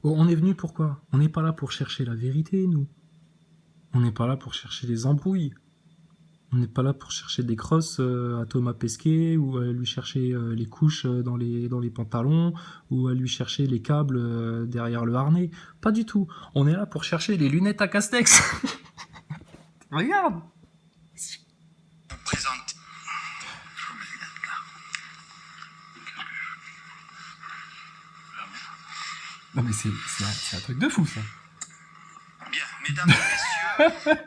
Bon, on est venu pourquoi? On n'est pas là pour chercher la vérité, nous. On n'est pas là pour chercher les embrouilles. On n'est pas là pour chercher des crosses à Thomas Pesquet ou à lui chercher les couches dans les pantalons ou à lui chercher les câbles derrière le harnais. Pas du tout. On est là pour chercher les lunettes à Castex. Regarde. Vous présente. Non mais c'est un truc de fou ça. Bien, mesdames et messieurs.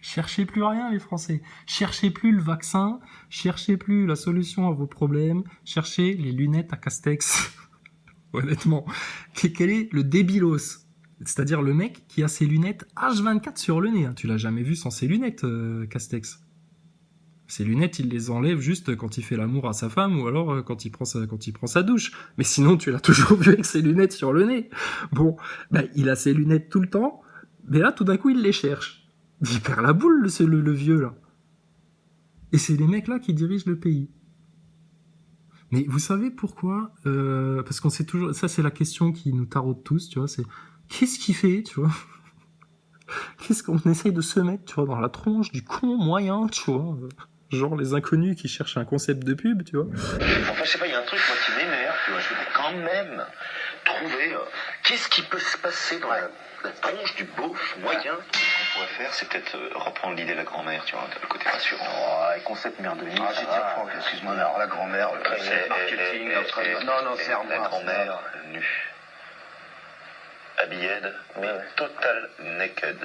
Cherchez plus rien les Français. Cherchez plus le vaccin. Cherchez plus la solution à vos problèmes. Cherchez les lunettes à Castex. Honnêtement. Quel est le débilos? C'est-à-dire le mec qui a ses lunettes H24 sur le nez. Tu l'as jamais vu sans ses lunettes, Castex. Ses lunettes, il les enlève juste quand il fait l'amour à sa femme ou alors quand il prend sa douche. Mais sinon, tu l'as toujours vu avec ses lunettes sur le nez. Bon, il a ses lunettes tout le temps, mais là, tout d'un coup, il les cherche. Il perd la boule, le vieux, là. Et c'est les mecs là qui dirigent le pays. Mais vous savez pourquoi parce qu'on sait toujours... Ça, c'est la question qui nous taraude tous, tu vois. C'est qu'est-ce qu'il fait, tu vois? Qu'est-ce qu'on essaye de se mettre, tu vois, dans la tronche du con moyen, tu vois? Genre les inconnus qui cherchent un concept de pub, tu vois. Enfin, je sais pas, il y a un truc, moi, qui m'énerve, tu vois. Je veux quand même trouver qu'est-ce qui peut se passer dans la tronche du beauf moyen. Ce qu'on pourrait faire, c'est peut-être reprendre l'idée de la grand-mère, tu vois, le côté rassurant. Oh, les concepts merdouillis. Ah, j'ai dit, Franck, excuse-moi, mais alors la grand-mère, le concept marketing, non, c'est la grand-mère nue. Habillée, mais total naked.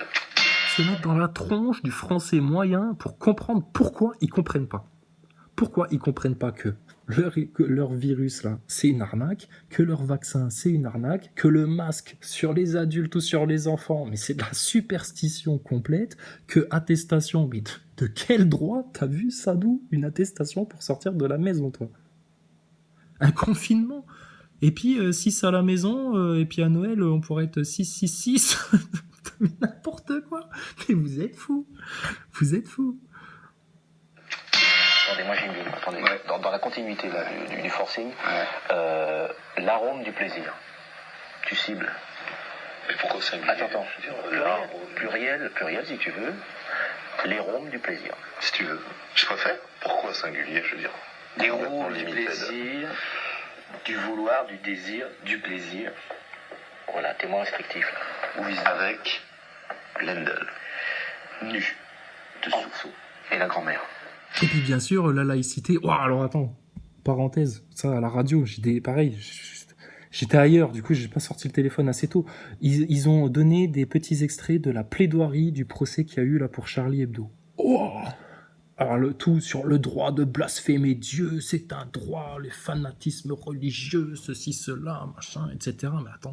Se mettre dans la tronche du français moyen pour comprendre pourquoi ils comprennent pas. Pourquoi ils comprennent pas que leur virus là, c'est une arnaque, que leur vaccin c'est une arnaque, que le masque sur les adultes ou sur les enfants, mais c'est de la superstition complète, que attestation, mais de quel droit t'as vu ça d'où une attestation pour sortir de la maison, toi? Un confinement? Et puis 6 à la maison, et puis à Noël on pourrait être 666. N'importe quoi. Mais vous êtes fous. Vous êtes fous. Attendez, moi j'ai une ligne. Attendez, dans la continuité là, du forcing, l'arôme du plaisir. Tu cibles. Mais pourquoi singulier? Attends. Pluriel si tu veux. L'arôme du plaisir. Si tu veux. Je préfère. Pourquoi singulier, je veux dire? L'arôme du plaisir, du vouloir, du désir, du plaisir. Voilà, t'es moins restrictif là. Oui, avec Lendl. Nu. Dessous. Et la grand-mère. Et puis bien sûr, la laïcité. Oh, alors attends, parenthèse, ça à la radio, j'étais ailleurs, du coup j'ai pas sorti le téléphone assez tôt. Ils ont donné des petits extraits de la plaidoirie du procès qu'il y a eu là pour Charlie Hebdo. Oh, alors le tout sur le droit de blasphémer Dieu, c'est un droit, les fanatismes religieux, ceci, cela, machin, etc. Mais attends,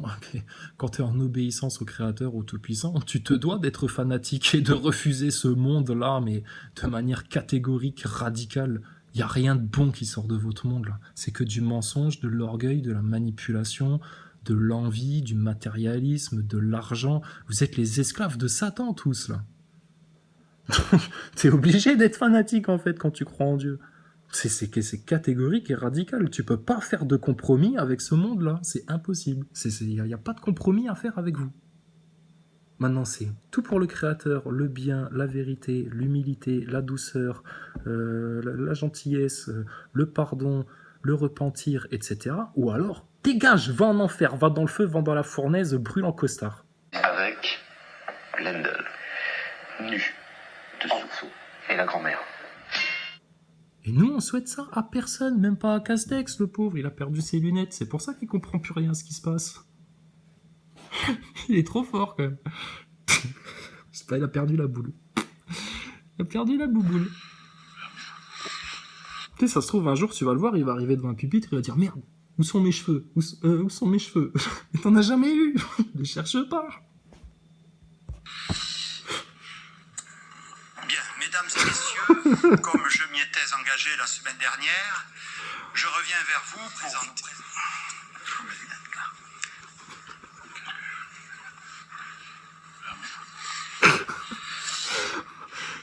quand t'es en obéissance au Créateur, au Tout-Puissant, tu te dois d'être fanatique et de refuser ce monde-là, mais de manière catégorique, radicale. Il n'y a rien de bon qui sort de votre monde, là. C'est que du mensonge, de l'orgueil, de la manipulation, de l'envie, du matérialisme, de l'argent. Vous êtes les esclaves de Satan, tous, là. T'es obligé d'être fanatique en fait quand tu crois en Dieu. C'est catégorique et radical. Tu peux pas faire de compromis avec ce monde-là. C'est impossible. Il n'y a pas de compromis à faire avec vous. Maintenant, c'est tout pour le Créateur, le bien, la vérité, l'humilité, la douceur, la gentillesse, le pardon, le repentir, etc. Ou alors, dégage, va en enfer, va dans le feu, va dans la fournaise, brûle en costard. Avec Lendl. Nu. Dessous. Et la grand-mère. Et nous, on souhaite ça à personne, même pas à Castex, le pauvre. Il a perdu ses lunettes. C'est pour ça qu'il comprend plus rien à ce qui se passe. Il est trop fort, quand même. C'est pas, il a perdu la boule. Il a perdu la bouboule. Tu sais, ça se trouve, un jour, tu vas le voir, il va arriver devant un pupitre, il va dire, merde, où sont mes cheveux? Où sont mes cheveux? Mais t'en as jamais eu. Ne cherche pas. Mesdames et messieurs, comme je m'y étais engagé la semaine dernière, je reviens vers vous pour vous présenter.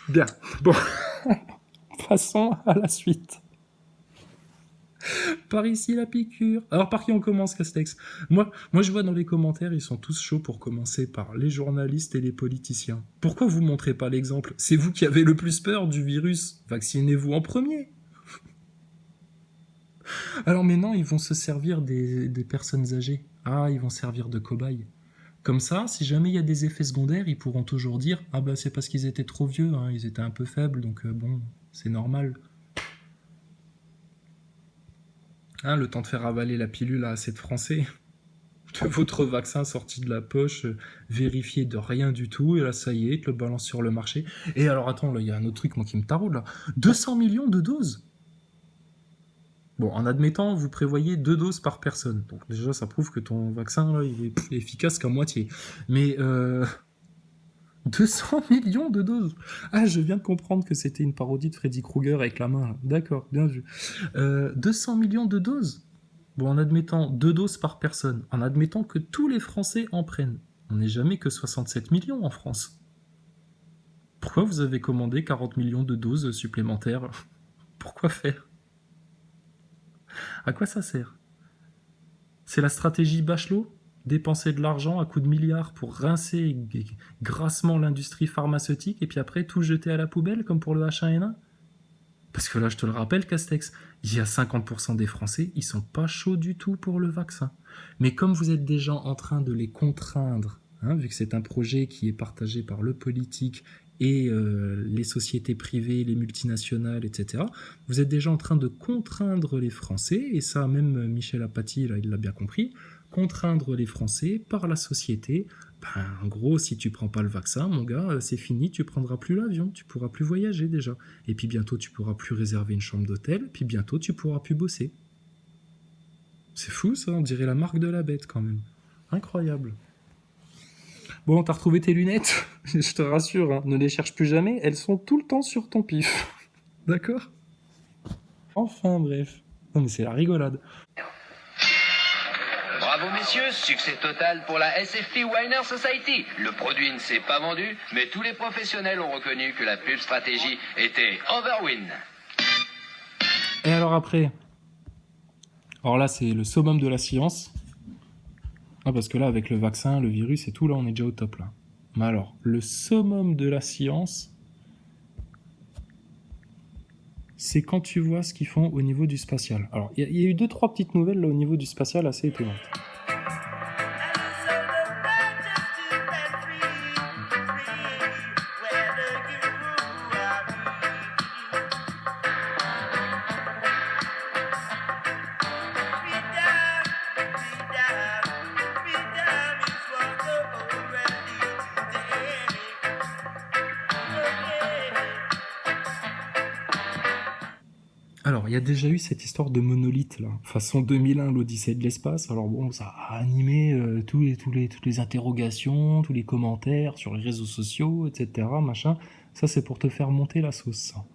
Bien, bon, passons à la suite. Par ici la piqûre. Alors par qui on commence, Castex? Moi, je vois dans les commentaires, ils sont tous chauds pour commencer par les journalistes et les politiciens. Pourquoi vous montrez pas l'exemple? C'est vous qui avez le plus peur du virus. Vaccinez-vous en premier. Alors maintenant, ils vont se servir des personnes âgées. Ah, ils vont servir de cobayes. Comme ça, si jamais il y a des effets secondaires, ils pourront toujours dire « Ah bah c'est parce qu'ils étaient trop vieux, hein, ils étaient un peu faibles, donc bon, c'est normal. » Hein, le temps de faire avaler la pilule à assez de Français. De votre vaccin sorti de la poche, vérifié de rien du tout, et là ça y est, te le balance sur le marché. Et alors attends, là il y a un autre truc moi qui me taraude là. 200 millions de doses. Bon, en admettant, vous prévoyez 2 doses par personne. Donc déjà, ça prouve que ton vaccin, là, il est efficace qu'à moitié. Mais 200 millions de doses. Ah, je viens de comprendre que c'était une parodie de Freddy Krueger avec la main. Là. D'accord, bien vu. 200 millions de doses. Bon, en admettant 2 doses par personne, en admettant que tous les Français en prennent. On n'est jamais que 67 millions en France. Pourquoi vous avez commandé 40 millions de doses supplémentaires? Pourquoi faire? À quoi ça sert? C'est la stratégie Bachelot? Dépenser de l'argent à coups de milliards pour rincer grassement l'industrie pharmaceutique et puis après tout jeter à la poubelle comme pour le H1N1? Parce que là, je te le rappelle, Castex, il y a 50% des Français, ils sont pas chauds du tout pour le vaccin. Mais comme vous êtes déjà en train de les contraindre, hein, vu que c'est un projet qui est partagé par le politique et les sociétés privées, les multinationales, etc., vous êtes déjà en train de contraindre les Français, et ça, même Michel Apathy, là, il l'a bien compris, contraindre les Français par la société. Ben, en gros, si tu prends pas le vaccin, mon gars, c'est fini, tu prendras plus l'avion, tu pourras plus voyager déjà. Et puis bientôt, tu pourras plus réserver une chambre d'hôtel, puis bientôt, tu pourras plus bosser. C'est fou, ça, on dirait la marque de la bête, quand même. Incroyable. Bon, t'as retrouvé tes lunettes? Je te rassure, hein, ne les cherche plus jamais, elles sont tout le temps sur ton pif. D'accord? Enfin, bref. Non, mais c'est la rigolade. Bravo messieurs, succès total pour la SFP Winer Society. Le produit ne s'est pas vendu, mais tous les professionnels ont reconnu que la pub stratégie était overwin. Et alors après? Alors là, c'est le summum de la science. Ah, parce que là, avec le vaccin, le virus et tout, là, on est déjà au top, là. Mais alors, le summum de la science, c'est quand tu vois ce qu'ils font au niveau du spatial. Alors, il y a eu 2-3 petites nouvelles, là, au niveau du spatial, assez étonnantes. Alors, il y a déjà eu cette histoire de monolithe, là, façon 2001, l'Odyssée de l'espace. Alors bon, ça a animé toutes les interrogations, tous les commentaires sur les réseaux sociaux, etc., machin. Ça, c'est pour te faire monter la sauce, ça.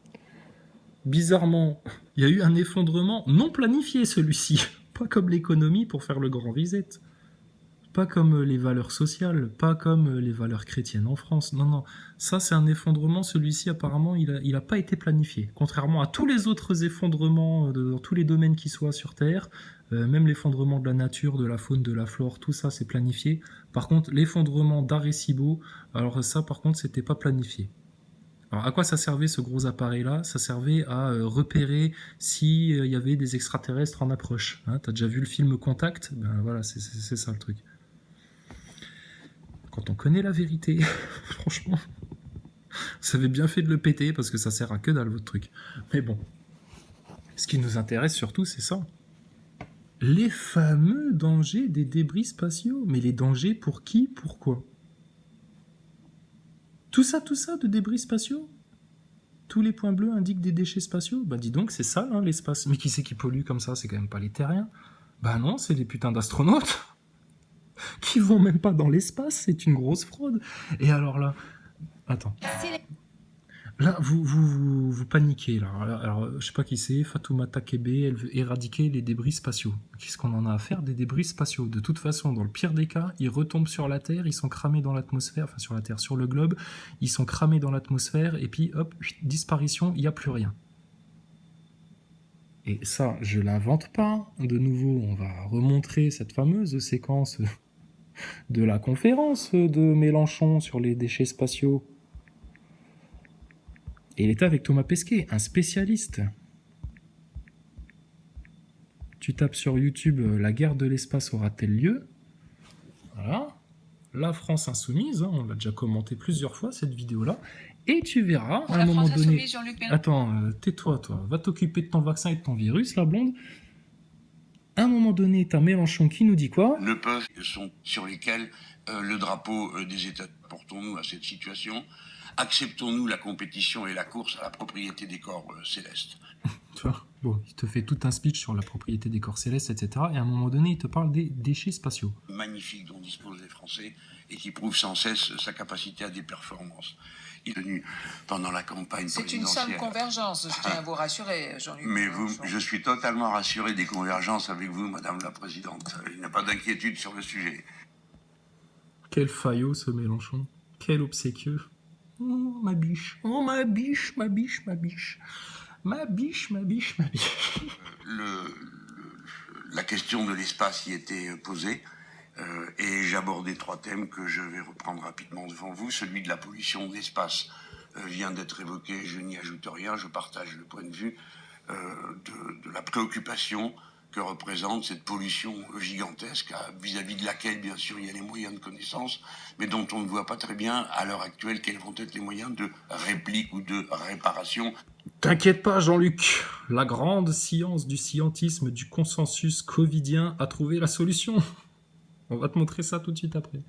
Bizarrement, il y a eu un effondrement non planifié, celui-ci. Pas comme l'économie pour faire le grand reset. Pas comme les valeurs sociales, pas comme les valeurs chrétiennes en France. Non, non. Ça, c'est un effondrement. Celui-ci, apparemment, il a pas été planifié. Contrairement à tous les autres effondrements dans tous les domaines qui soient sur Terre, même l'effondrement de la nature, de la faune, de la flore, tout ça, c'est planifié. Par contre, l'effondrement d'Arecibo, alors ça, par contre, c'était pas planifié. Alors, à quoi ça servait ce gros appareil-là? Ça servait à repérer s'il y avait des extraterrestres en approche. Hein, t'as déjà vu le film Contact? Ben voilà, c'est ça le truc. Quand on connaît la vérité, franchement, vous avez bien fait de le péter parce que ça sert à que dalle votre truc. Mais bon, ce qui nous intéresse surtout, c'est ça. Les fameux dangers des débris spatiaux. Mais les dangers pour qui? Pourquoi? Tout ça de débris spatiaux? Tous les points bleus indiquent des déchets spatiaux? Bah dis donc, c'est ça, hein, l'espace. Mais qui c'est qui pollue comme ça? C'est quand même pas les terriens. Bah non, c'est les putains d'astronautes qui vont même pas dans l'espace, c'est une grosse fraude. Et alors là, attends. Là, vous paniquez, là. Alors, je sais pas qui c'est, Fatoumata Kébé, elle veut éradiquer les débris spatiaux. Qu'est-ce qu'on en a à faire des débris spatiaux? De toute façon, dans le pire des cas, ils retombent sur la Terre, ils sont cramés dans l'atmosphère, enfin sur la Terre, sur le globe, ils sont cramés dans l'atmosphère, et puis hop, disparition, il n'y a plus rien. Et ça, je l'invente pas. De nouveau, on va remontrer cette fameuse séquence de la conférence de Mélenchon sur les déchets spatiaux. Et il était avec Thomas Pesquet, un spécialiste. Tu tapes sur YouTube « La guerre de l'espace aura-t-elle lieu ?» Voilà. La France insoumise, on l'a déjà commenté plusieurs fois cette vidéo-là. Et tu verras, à un moment donné... Attends, tais-toi, toi. Va t'occuper de ton vaccin et de ton virus, la blonde. À un moment donné, t'as Mélenchon qui nous dit quoi? Le peuple sont sur lesquels le drapeau des États. Portons-nous à cette situation? Acceptons-nous la compétition et la course à la propriété des corps célestes? Tu vois, bon, il te fait tout un speech sur la propriété des corps célestes, etc. Et à un moment donné, il te parle des déchets spatiaux. Magnifique dont disposent les Français et qui prouve sans cesse sa capacité à des performances. Il est tenu pendant la campagne présidentielle. C'est une saine convergence, je tiens à vous rassurer, Jean-Luc. Mais je suis totalement rassuré des convergences avec vous, Madame la Présidente. Il n'y a pas d'inquiétude sur le sujet. Quel faillot, ce Mélenchon. Quel obséquieux. Oh, ma biche. Oh, ma biche, ma biche, ma biche. Ma biche, ma biche, ma biche. La question de l'espace y était posée. Et j'abordais 3 thèmes que je vais reprendre rapidement devant vous. Celui de la pollution de l'espace vient d'être évoqué, je n'y ajoute rien, je partage le point de vue de la préoccupation que représente cette pollution gigantesque, vis-à-vis de laquelle, bien sûr, il y a les moyens de connaissance, mais dont on ne voit pas très bien, à l'heure actuelle, quels vont être les moyens de réplique ou de réparation. T'inquiète pas, Jean-Luc. La grande science du scientisme, du consensus covidien a trouvé la solution. On va te montrer ça tout de suite après.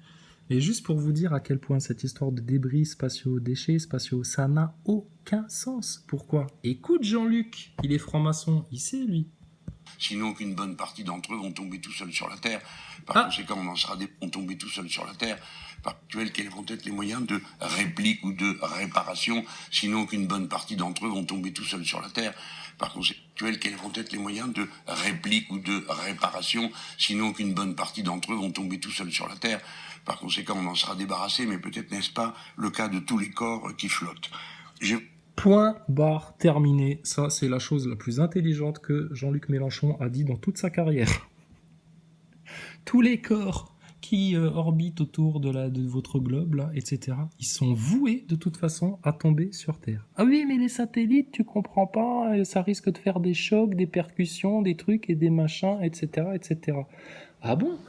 Et juste pour vous dire à quel point cette histoire de débris spatiaux, déchets spatiaux, ça n'a aucun sens. Pourquoi? Écoute Jean-Luc, il est franc-maçon, il sait lui. Sinon qu'une bonne partie d'entre eux vont tomber tout seuls sur la Terre. Par conséquent, on en sera vont tomber tout seuls sur la Terre. Par actuel, quels vont être les moyens de réplique ou de réparation, sinon qu'une bonne partie d'entre eux vont tomber tout seuls sur la Terre. Par conséquent, quels vont être les moyens de réplique ou de réparation, sinon qu'une bonne partie d'entre eux vont tomber tout seuls sur la Terre. Par conséquent, on en sera débarrassé, mais peut-être n'est-ce pas le cas de tous les corps qui flottent. Point, barre, terminé. Ça, c'est la chose la plus intelligente que Jean-Luc Mélenchon a dit dans toute sa carrière. Tous les corps qui orbitent autour de votre globe, là, etc., ils sont voués, de toute façon, à tomber sur Terre. Ah oui, mais les satellites, tu comprends pas, ça risque de faire des chocs, des percussions, des trucs et des machins, etc., etc. Ah bon?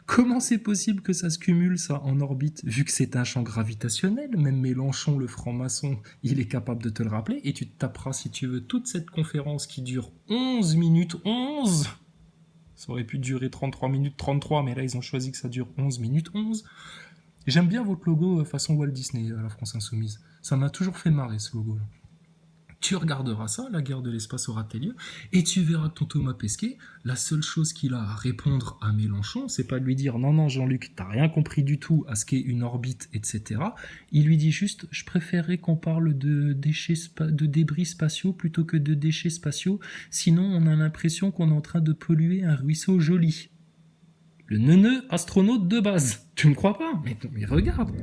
Comment c'est possible que ça se cumule, ça, en orbite, vu que c'est un champ gravitationnel? Même Mélenchon, le franc-maçon, il est capable de te le rappeler, et tu te taperas, si tu veux, toute cette conférence qui dure 11 minutes 11. Ça aurait pu durer 33 minutes 33, mais là, ils ont choisi que ça dure 11 minutes 11. J'aime bien votre logo façon Walt Disney, à la France Insoumise. Ça m'a toujours fait marrer, ce logo-là. Tu regarderas ça, la guerre de l'espace aura-t-elle lieu, et tu verras que ton Thomas Pesquet, la seule chose qu'il a à répondre à Mélenchon, c'est pas de lui dire « Non, non, Jean-Luc, t'as rien compris du tout à ce qu'est une orbite, etc. » Il lui dit juste « Je préférerais qu'on parle de débris spatiaux plutôt que de déchets spatiaux, sinon on a l'impression qu'on est en train de polluer un ruisseau joli. » Le neuneu astronaute de base. Tu me crois pas? Mais regarde.